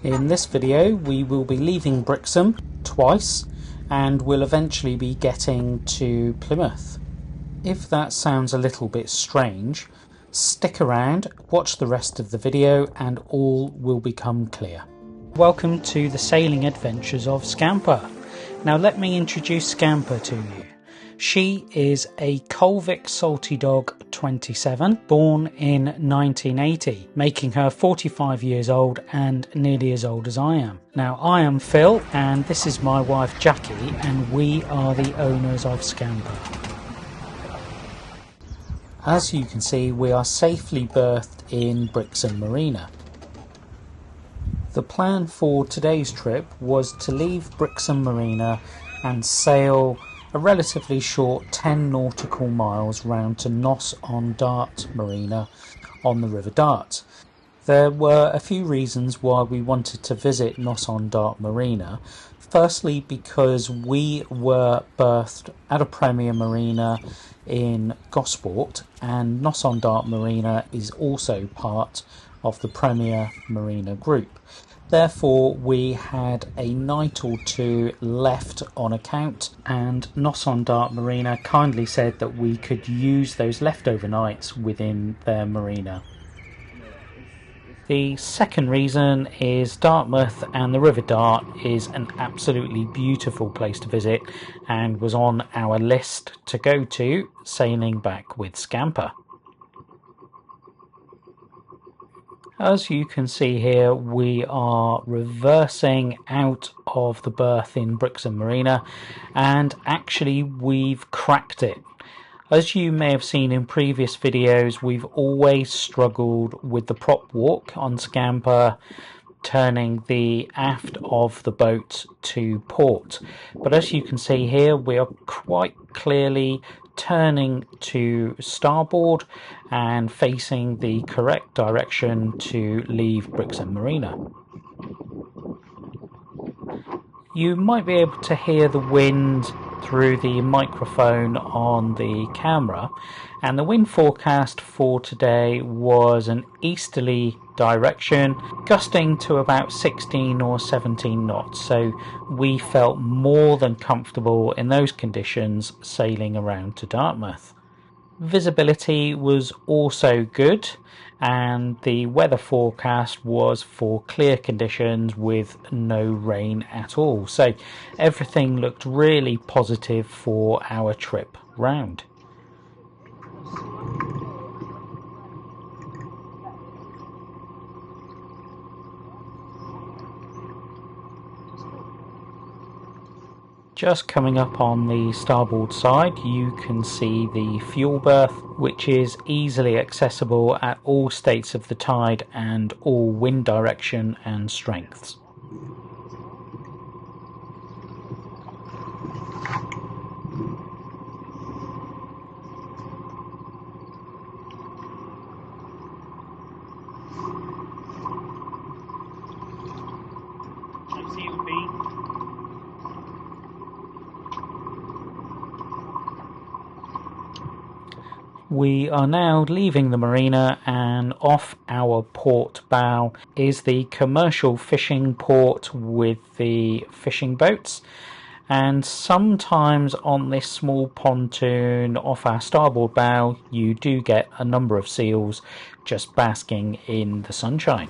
In this video we will be leaving Brixham twice and will eventually be getting to Plymouth. If that sounds a little bit strange, stick around, watch the rest of the video and all will become clear. Welcome to the sailing adventures of Scamper. Now let me introduce Scamper to you. She is a Colvick Salty Dog 27, born in 1980, making her 45 years old and nearly as old as I am. Now I am Phil and this is my wife Jackie and we are the owners of Scamper. As you can see, we are safely berthed in Brixham Marina. The plan for today's trip was to leave Brixham Marina and sail a relatively short 10 nautical miles round to Nos-on-Dart Marina on the River Dart. There were a few reasons why we wanted to visit Nos-on-Dart Marina. Firstly, because we were berthed at a Premier Marina in Gosport, and Nos-on-Dart Marina is also part of the Premier Marina group. Therefore, we had a night or two left on account, and Nos-on-Dart Marina kindly said that we could use those leftover nights within their marina. The second reason is Dartmouth and the River Dart is an absolutely beautiful place to visit and was on our list to go to sailing back with Scamper. As you can see here, we are reversing out of the berth in Brixham Marina and actually we've cracked it. As you may have seen in previous videos, we've always struggled with the prop walk on Scamper, turning the aft of the boat to port. But as you can see here, we are quite clearly turning to starboard and facing the correct direction to leave Brixham Marina. You might be able to hear the wind through the microphone on the camera, and the wind forecast for today was an easterly direction, gusting to about 16 or 17 knots, so we felt more than comfortable in those conditions sailing around to Dartmouth. Visibility was also good and the weather forecast was for clear conditions with no rain at all, so everything looked really positive for our trip round. Just coming up on the starboard side, you can see the fuel berth, which is easily accessible at all states of the tide and all wind direction and strengths. We are now leaving the marina and off our port bow is the commercial fishing port with the fishing boats, and sometimes on this small pontoon off our starboard bow you do get a number of seals just basking in the sunshine.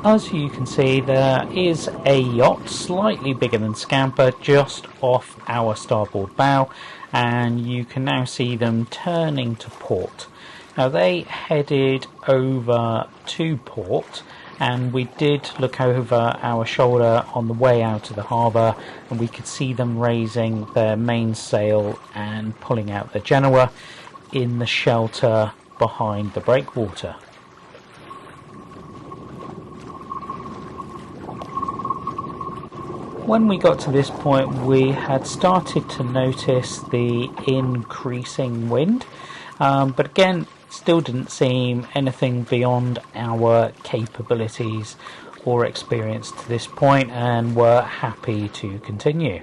As you can see, there is a yacht slightly bigger than Scamper just off our starboard bow, and you can now see them turning to port. Now they headed over to port, and we did look over our shoulder on the way out of the harbour and we could see them raising their mainsail and pulling out the Genoa in the shelter behind the breakwater. When we got to this point, we had started to notice the increasing wind, but again, still didn't seem anything beyond our capabilities or experience to this point, and were happy to continue.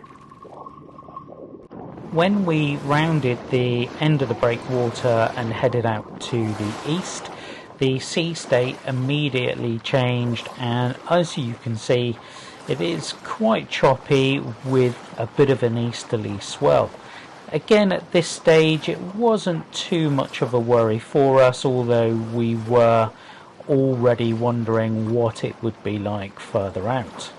When we rounded the end of the breakwater and headed out to the east, the sea state immediately changed, and as you can see, it is quite choppy with a bit of an easterly swell. Again, at this stage it wasn't too much of a worry for us, although we were already wondering what it would be like further out.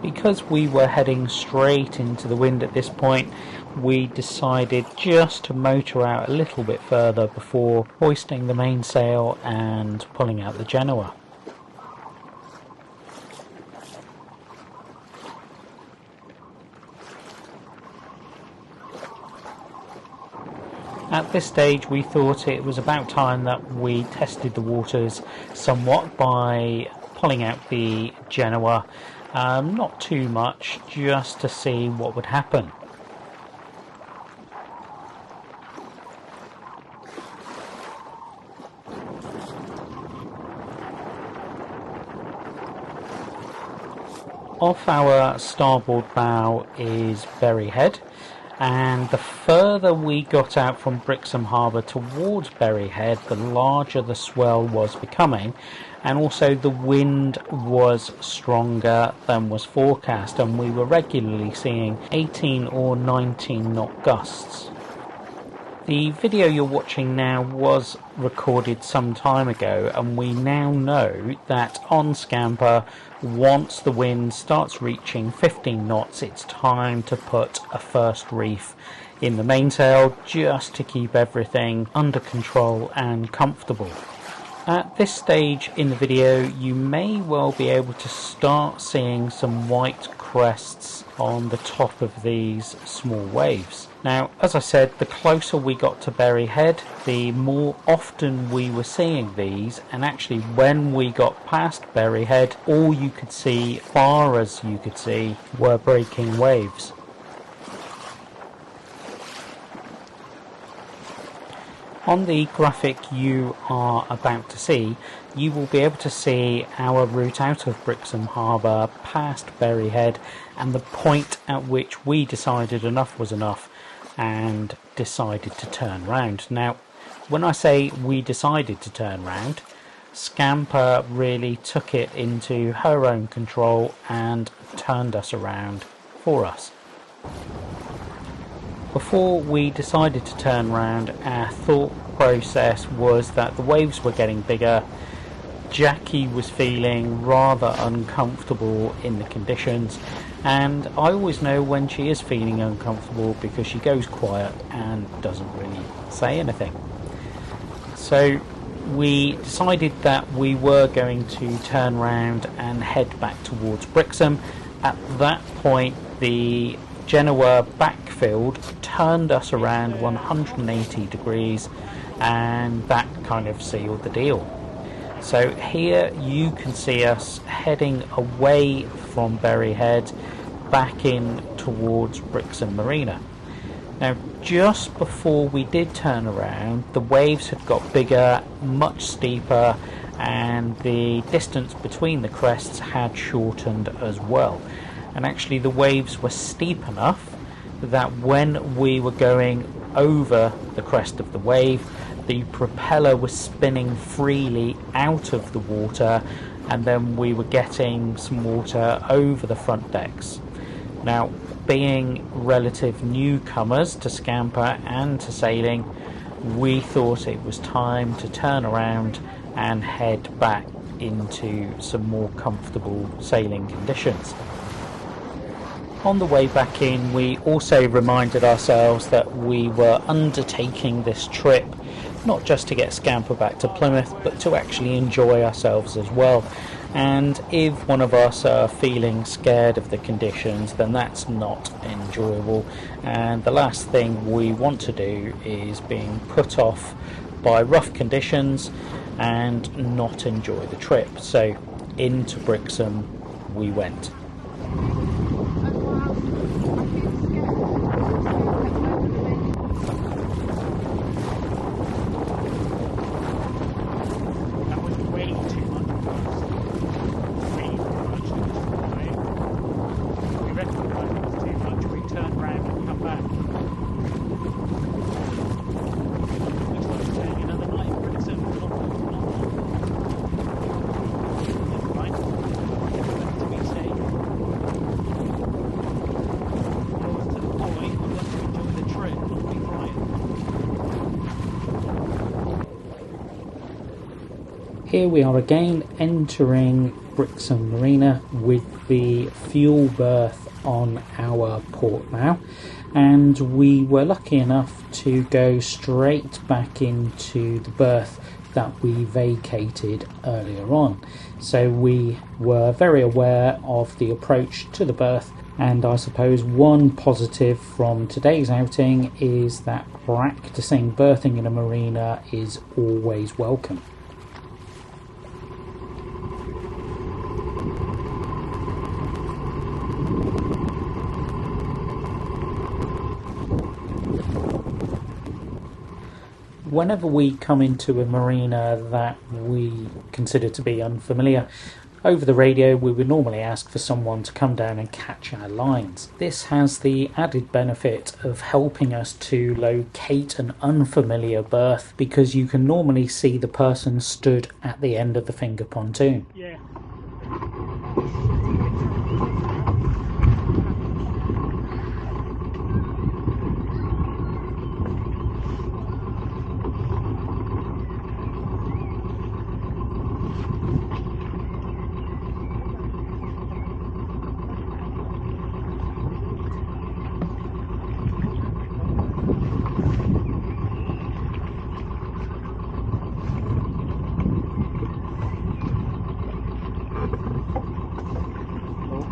Because we were heading straight into the wind at this point, we decided just to motor out a little bit further before hoisting the mainsail and pulling out the Genoa. At this stage we thought it was about time that we tested the waters somewhat by pulling out the Genoa. Not too much, just to see what would happen. Off our starboard bow is Berry Head, and the further we got out from Brixham Harbour towards Berry Head, the larger the swell was becoming, and also the wind was stronger than was forecast, and we were regularly seeing 18 or 19 knot gusts. The video you're watching now was recorded some time ago, and we now know that on Scamper, once the wind starts reaching 15 knots, it's time to put a first reef in the mainsail just to keep everything under control and comfortable. At this stage in the video, you may well be able to start seeing some white crests on the top of these small waves. Now, as I said, the closer we got to Berry Head, the more often we were seeing these, and actually when we got past Berry Head, all you could see, far as you could see, were breaking waves. On the graphic you are about to see, you will be able to see our route out of Brixham Harbour past Berry Head and the point at which we decided enough was enough and decided to turn round. Now, when I say we decided to turn round, Scamper really took it into her own control and turned us around for us. Before we decided to turn round, our thought process was that the waves were getting bigger. Jackie was feeling rather uncomfortable in the conditions, and I always know when she is feeling uncomfortable because she goes quiet and doesn't really say anything. So we decided that we were going to turn round and head back towards Brixham. At that point, the Genoa backfilled turned us around 180 degrees, and that kind of sealed the deal. So here you can see us heading away from Berry Head back in towards Brixham Marina. Now, just before we did turn around, the waves had got bigger, much steeper, and the distance between the crests had shortened as well. And actually the waves were steep enough that when we were going over the crest of the wave, the propeller was spinning freely out of the water, and then we were getting some water over the front decks. Now, being relative newcomers to Scamper and to sailing, we thought it was time to turn around and head back into some more comfortable sailing conditions. On the way back in, we also reminded ourselves that we were undertaking this trip not just to get Scamper back to Plymouth, but to actually enjoy ourselves as well. And if one of us are feeling scared of the conditions, then that's not enjoyable. And the last thing we want to do is being put off by rough conditions and not enjoy the trip. So into Brixham we went. Here we are again entering Brixham Marina with the fuel berth on our port bow, and we were lucky enough to go straight back into the berth that we vacated earlier on. So we were very aware of the approach to the berth, and I suppose one positive from today's outing is that practicing berthing in a marina is always welcome. Whenever we come into a marina that we consider to be unfamiliar, over the radio we would normally ask for someone to come down and catch our lines. This has the added benefit of helping us to locate an unfamiliar berth, because you can normally see the person stood at the end of the finger pontoon. Yeah.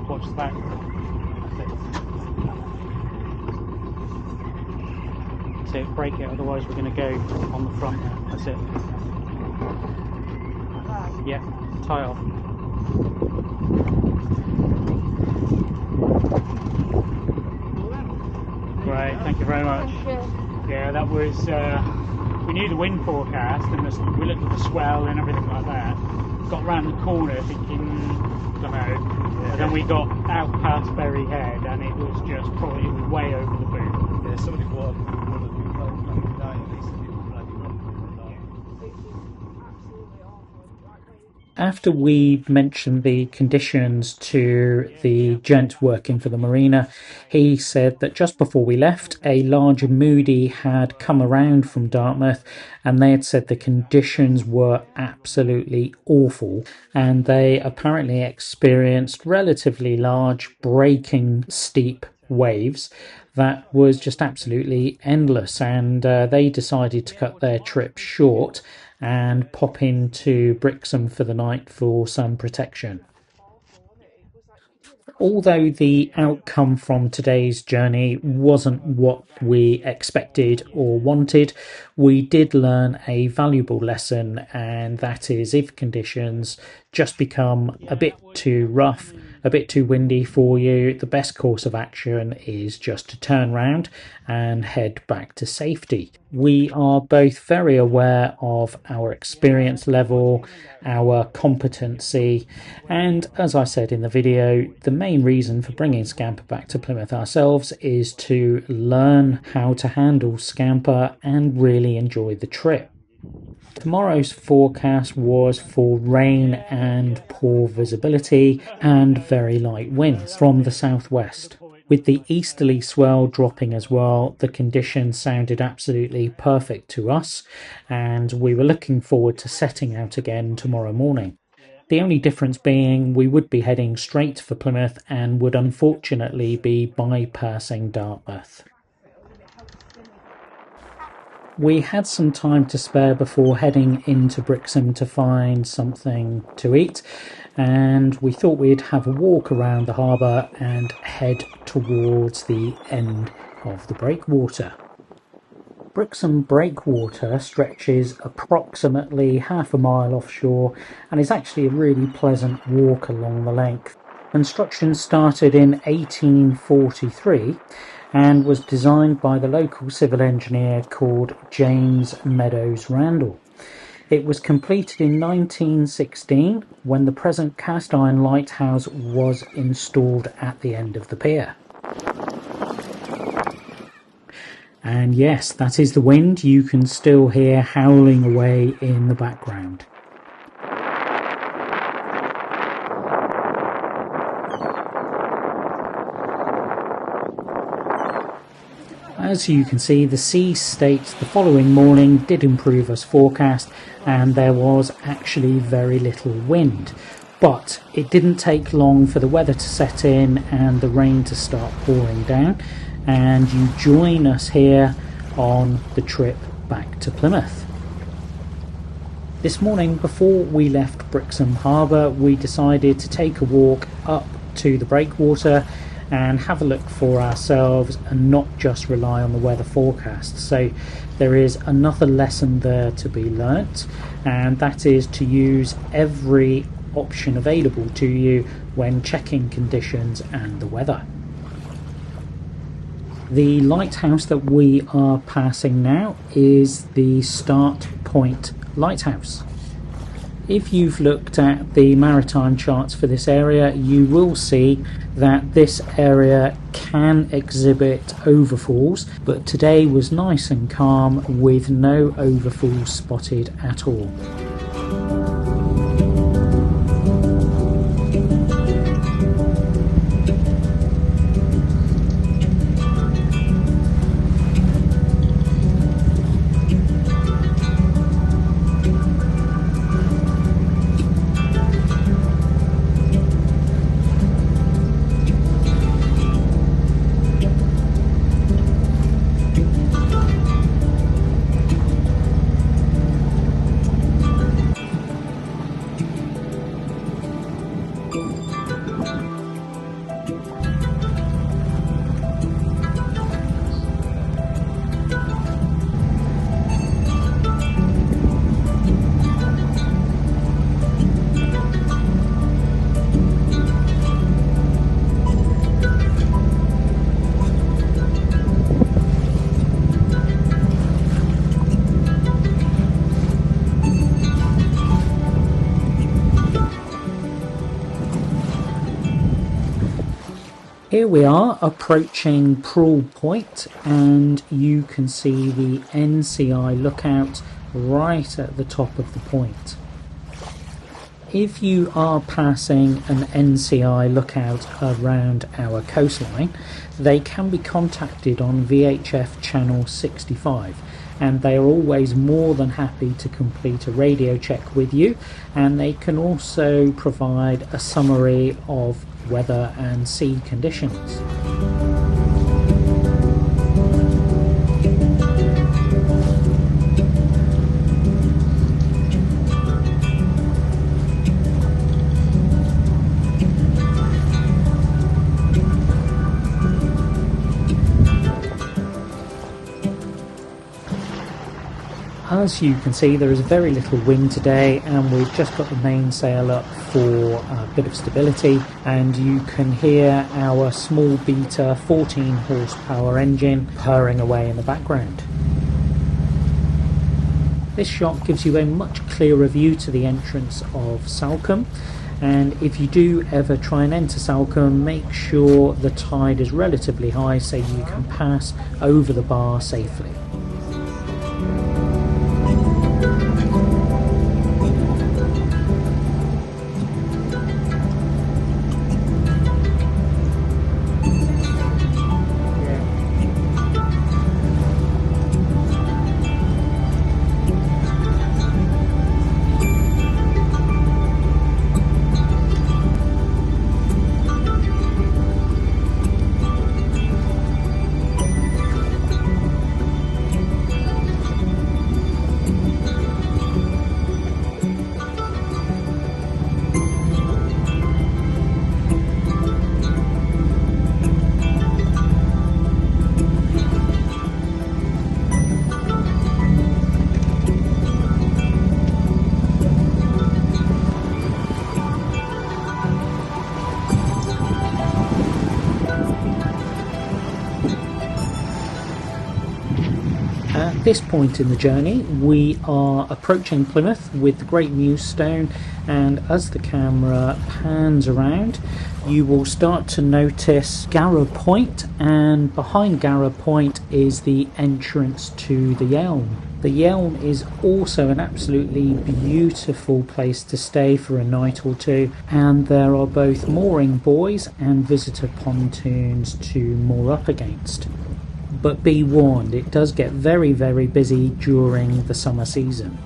Watch the back. That's it, break it, otherwise we're going to go on the front now. That's it. Yeah, tie it off. Great, thank you very much. Yeah, that was, we knew the wind forecast and we looked at the swell and everything like that. Got round the corner thinking, don't know. And then we got out past Berry Head and it was just probably way over the boom. Yeah, somebody bought one of the clothes night and they said it was bloody rough. After we mentioned the conditions to the gent working for the marina, he said that just before we left, a large Moody had come around from Dartmouth, and they had said the conditions were absolutely awful, and they apparently experienced relatively large, breaking steep waves that was just absolutely endless, and they decided to cut their trip short and pop into Brixham for the night for some protection. Although the outcome from today's journey wasn't what we expected or wanted, we did learn a valuable lesson, and that is, if conditions just become a bit too rough, a bit too windy for you, the best course of action is just to turn round and head back to safety. We are both very aware of our experience level, our competency, and as I said in the video, the main reason for bringing Scamper back to Plymouth ourselves is to learn how to handle Scamper and really enjoy the trip. Tomorrow's forecast was for rain and poor visibility and very light winds from the southwest. With the easterly swell dropping as well, the conditions sounded absolutely perfect to us, and we were looking forward to setting out again tomorrow morning. The only difference being we would be heading straight for Plymouth and would unfortunately be bypassing Dartmouth. We had some time to spare before heading into Brixham to find something to eat, and we thought we'd have a walk around the harbour and head towards the end of the breakwater. Brixham Breakwater stretches approximately half a mile offshore and is actually a really pleasant walk along the length. Construction started in 1843 and was designed by the local civil engineer called James Meadows Randall. It was completed in 1916 when the present cast iron lighthouse was installed at the end of the pier. And yes, that is the wind you can still hear howling away in the background. As you can see, the sea state the following morning did improve as forecast, and there was actually very little wind. But it didn't take long for the weather to set in and the rain to start pouring down, and you join us here on the trip back to Plymouth. This morning, before we left Brixham Harbour, we decided to take a walk up to the breakwater and have a look for ourselves and not just rely on the weather forecast. So there is another lesson there to be learnt, and that is to use every option available to you when checking conditions and the weather. The lighthouse that we are passing now is the Start Point Lighthouse. If you've looked at the maritime charts for this area, you will see that this area can exhibit overfalls, but today was nice and calm with no overfalls spotted at all. Here we are approaching Prawl Point, and you can see the NCI lookout right at the top of the point. If you are passing an NCI lookout around our coastline, they can be contacted on VHF channel 65, and they are always more than happy to complete a radio check with you, and they can also provide a summary of weather and sea conditions. As you can see, there is very little wind today, and we've just got the mainsail up for a bit of stability, and you can hear our small beta 14 horsepower engine purring away in the background. This shot gives you a much clearer view to the entrance of Salcombe, and if you do ever try and enter Salcombe, make sure the tide is relatively high so you can pass over the bar safely. At this point in the journey, we are approaching Plymouth with the Great Mewstone, and as the camera pans around, you will start to notice Garra Point, and behind Garra Point is the entrance to the Elm. The Elm is also an absolutely beautiful place to stay for a night or two, and there are both mooring buoys and visitor pontoons to moor up against. but be warned, it does get very, very busy during the summer season.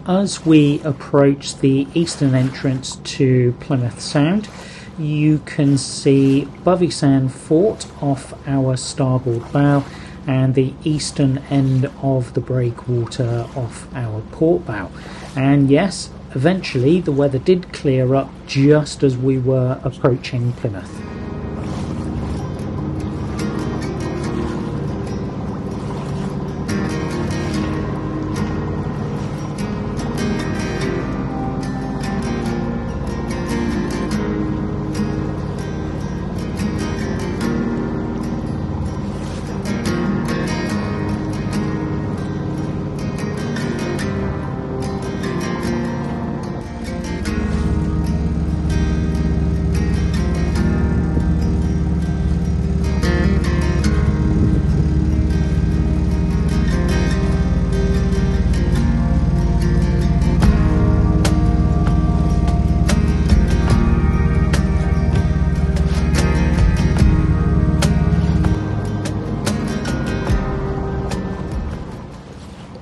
As we approach the eastern entrance to Plymouth Sound, you can see Bovey Fort off our starboard bow and the eastern end of the breakwater off our port bow. And yes, eventually the weather did clear up just as we were approaching Plymouth.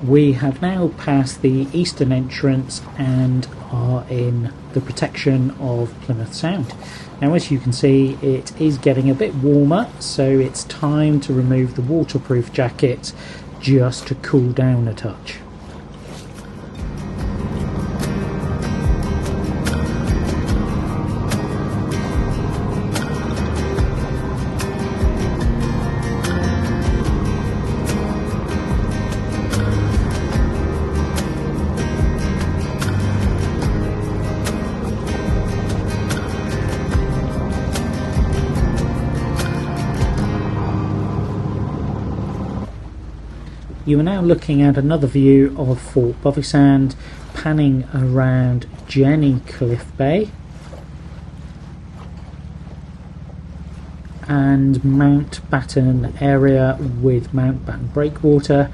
We have now passed the eastern entrance and are in the protection of Plymouth Sound. Now, as you can see, it is getting a bit warmer, so it's time to remove the waterproof jacket just to cool down a touch. You are now looking at another view of Fort Bovey, panning around Jenny Cliff Bay and Mount Batten area with Mount Batten Breakwater,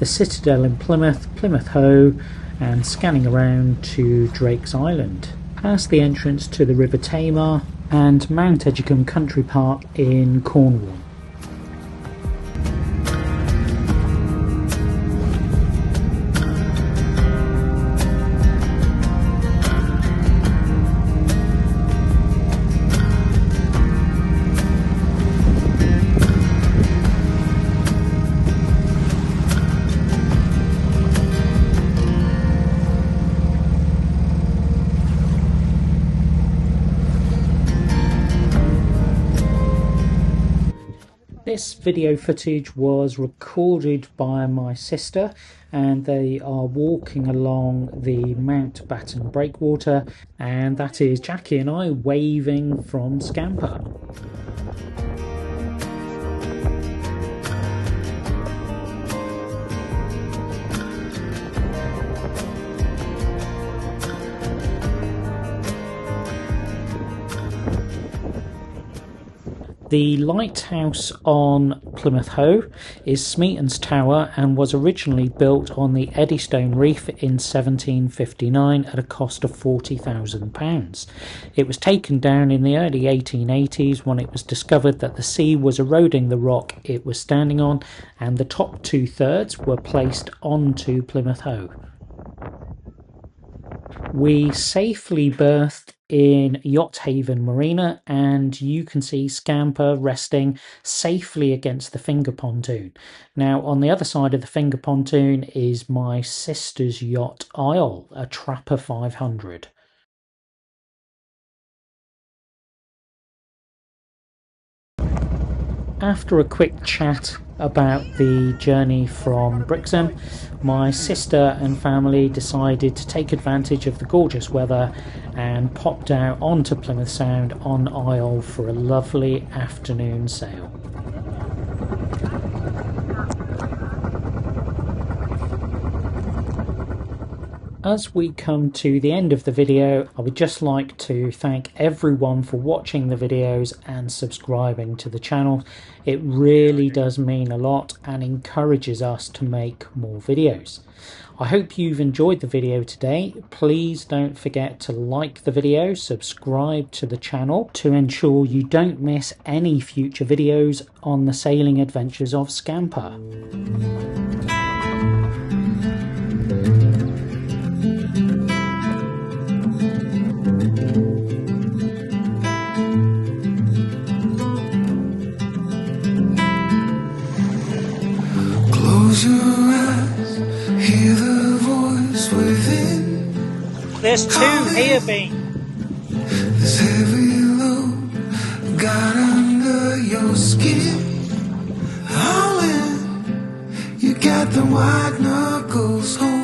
the Citadel in Plymouth, Plymouth Hoe, and scanning around to Drake's Island. Past the entrance to the River Tamar and Mount Edgecombe Country Park in Cornwall. This video footage was recorded by my sister, and they are walking along the Mount Batten Breakwater, and that is Jackie and I waving from Scamper. The lighthouse on Plymouth Hoe is Smeaton's Tower and was originally built on the Eddystone Reef in 1759 at a cost of £40,000. It was taken down in the early 1880s when it was discovered that the sea was eroding the rock it was standing on, and the top 2/3 were placed onto Plymouth Hoe. We safely berthed in Yacht Haven Marina, and you can see Scamper resting safely against the finger pontoon. Now, on the other side of the finger pontoon is my sister's yacht Isle, a Trapper 500. After a quick chat about the journey from Brixham, my sister and family decided to take advantage of the gorgeous weather and popped out onto Plymouth Sound on Isle for a lovely afternoon sail. As we come to the end of the video, I would just like to thank everyone for watching the videos and subscribing to the channel. It really does mean a lot and encourages us to make more videos. I hope you've enjoyed the video today. Please don't forget to like the video, subscribe to the channel to ensure you don't miss any future videos on the sailing adventures of Scamper. Close your eyes, hear the voice within. There's two here, Bean. This heavy load got under your skin. All in, you got the white knuckles holding.